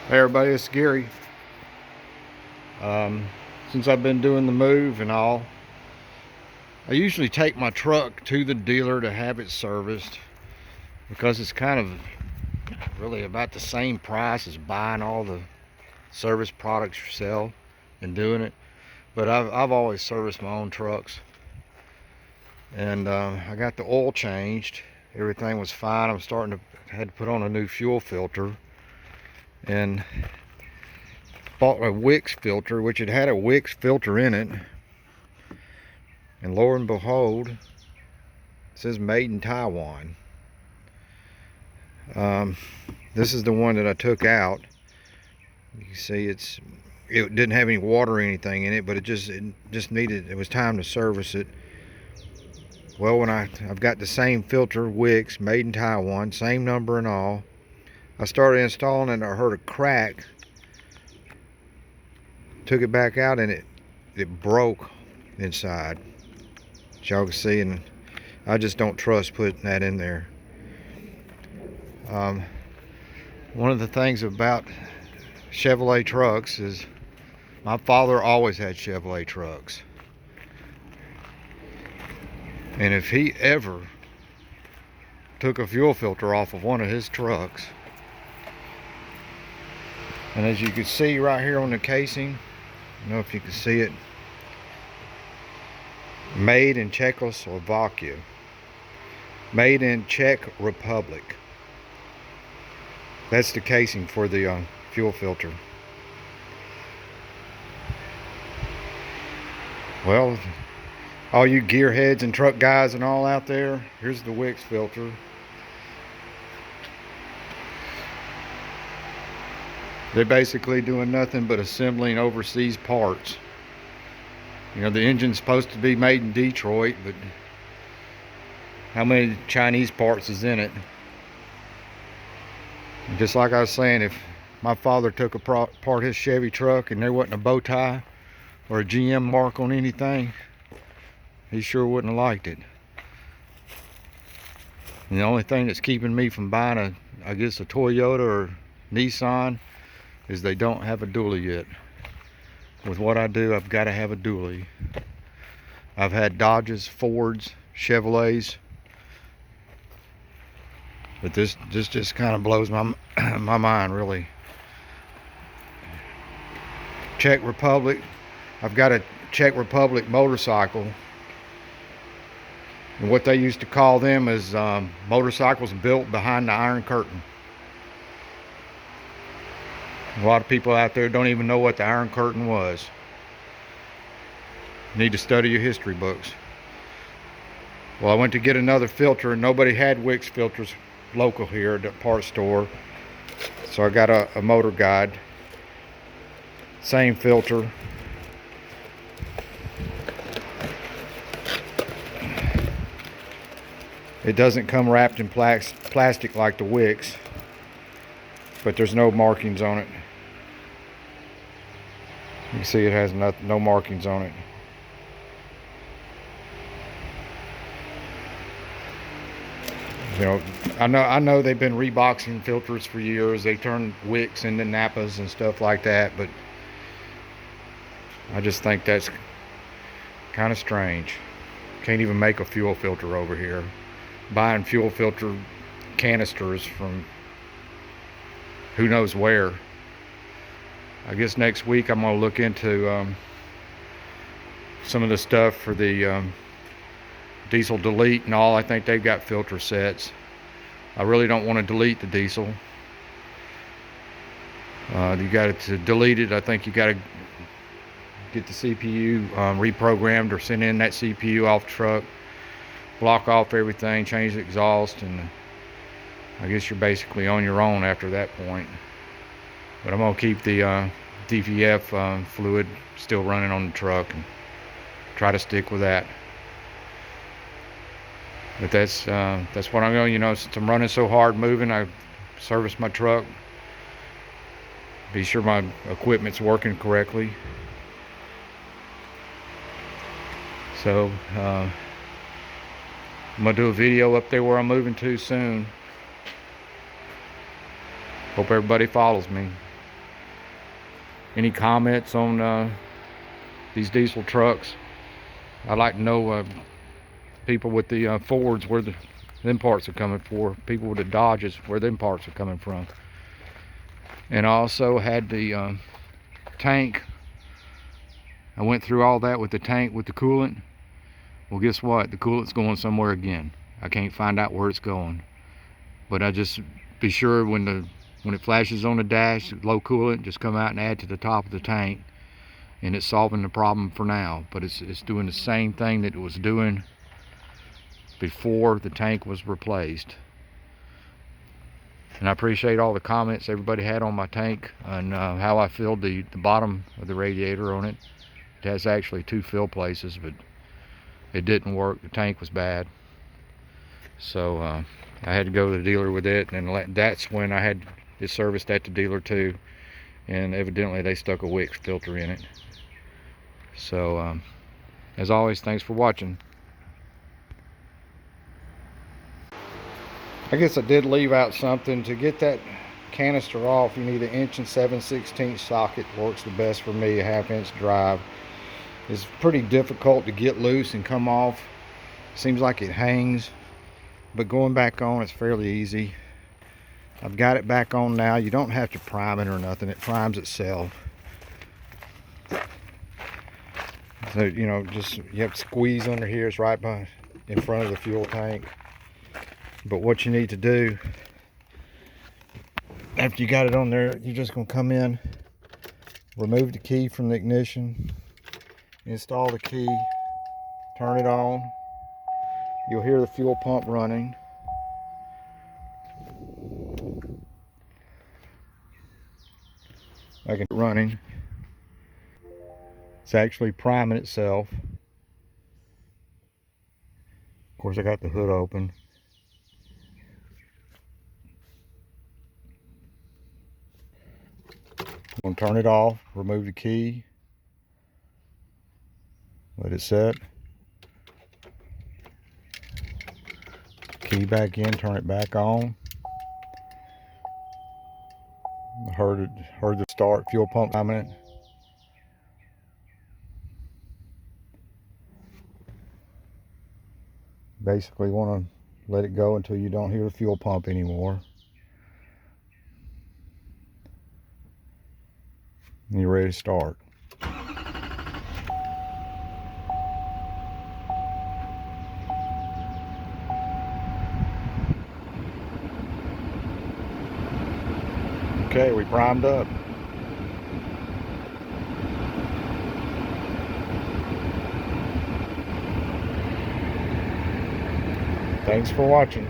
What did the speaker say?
Hey everybody, it's Gary. Since I've been doing the move and all, I usually take my truck to the dealer to have it serviced because it's kind of really about the same price as buying all the service products yourself and doing it. But I've always serviced my own trucks, and I got the oil changed. Everything was fine. I'm starting to had to put on a new fuel filter, and bought a Wix filter, which it had a Wix filter in it, and lo and behold, it says made in Taiwan. This is the one that I took out. You see, it didn't have any water or anything in it, but it just needed, it was time to service it. Well, when I've got the same filter, Wix, made in Taiwan, same number and all. I started installing it and I heard a crack. Took it back out and it broke inside. As y'all can see, and I just don't trust putting that in there. One of the things about Chevrolet trucks is my father always had Chevrolet trucks. And if he ever took a fuel filter off of one of his trucks, and as you can see right here on the casing, I don't know if you can see it, made in Czechoslovakia, made in Czech Republic. That's the casing for the fuel filter. Well, all you gearheads and truck guys and all out there, here's the Wix filter. They're basically doing nothing but assembling overseas parts. You know, the engine's supposed to be made in Detroit, but how many Chinese parts is in it? And just like I was saying, if my father took apart his Chevy truck and there wasn't a bow tie or a GM mark on anything, he sure wouldn't have liked it. And the only thing that's keeping me from buying I guess a Toyota or Nissan is they don't have a dually yet. With what I do, I've got to have a dually. I've had Dodges, Fords, Chevrolets, but this just kind of blows my my mind, really. Czech Republic. I've got a Czech Republic motorcycle, and what they used to call them is motorcycles built behind the Iron Curtain. A lot of people out there don't even know what the Iron Curtain was. You need to study your history books. Well, I went to get another filter and nobody had Wix filters local here at the parts store. So I got a Motor Guide. Same filter. It doesn't come wrapped in plastic like the Wix, but there's no markings on it. You can see it has no markings on it. You know, I know they've been reboxing filters for years. They turned Wix into Napas and stuff like that, but I just think that's kind of strange. Can't even make a fuel filter over here. Buying fuel filter canisters from who knows where. I guess next week I'm going to look into some of the stuff for the diesel delete and all. I think they've got filter sets. I really don't want to delete the diesel. You got to delete it. I think you got to get the CPU reprogrammed or send in that CPU off the truck, block off everything, change the exhaust, and I guess you're basically on your own after that point. But I'm going to keep the DPF fluid still running on the truck and try to stick with that. But that's what I'm going. You know, since I'm running so hard moving, I service my truck, be sure my equipment's working correctly. So I'm gonna do a video up there where I'm moving to soon. Hope everybody follows me. any comments on these diesel trucks. I'd like to know people with the Fords where them parts are coming for, people with the Dodges where them parts are coming from. And I also had the tank. I went through all that with the tank with the coolant. Well, guess what? The coolant's going somewhere again. I can't find out where it's going. But I just be sure when it flashes on the dash, low coolant, just come out and add to the top of the tank, and it's solving the problem for now. But it's doing the same thing that it was doing before the tank was replaced. And I appreciate all the comments everybody had on my tank and how I filled the bottom of the radiator on it. It has actually 2 fill places, but it didn't work. The tank was bad. So I had to go to the dealer with it, and that's when I had it serviced at the dealer too. And evidently they stuck a Wix filter in it. So as always, thanks for watching. I guess I did leave out something. To get that canister off, you need an 1 7/16 socket. Works the best for me. A 1/2 inch drive. It's pretty difficult to get loose and come off. Seems like it hangs, but going back on it's fairly easy. I've got it back on now. You don't have to prime it or nothing. It primes itself. So, you know, just you have to squeeze under here. It's right by in front of the fuel tank. But what you need to do after you got it on there, you're just going to come in, remove the key from the ignition, install the key, turn it on. You'll hear the fuel pump running. I can running. It's actually priming itself. Of course, I got the hood open. I'm going to turn it off, remove the key, let it set. Key back in, turn it back on. I heard the start fuel pump timing it. Basically want to let it go until you don't hear the fuel pump anymore. And you're ready to start. Okay, we primed up. Thanks for watching.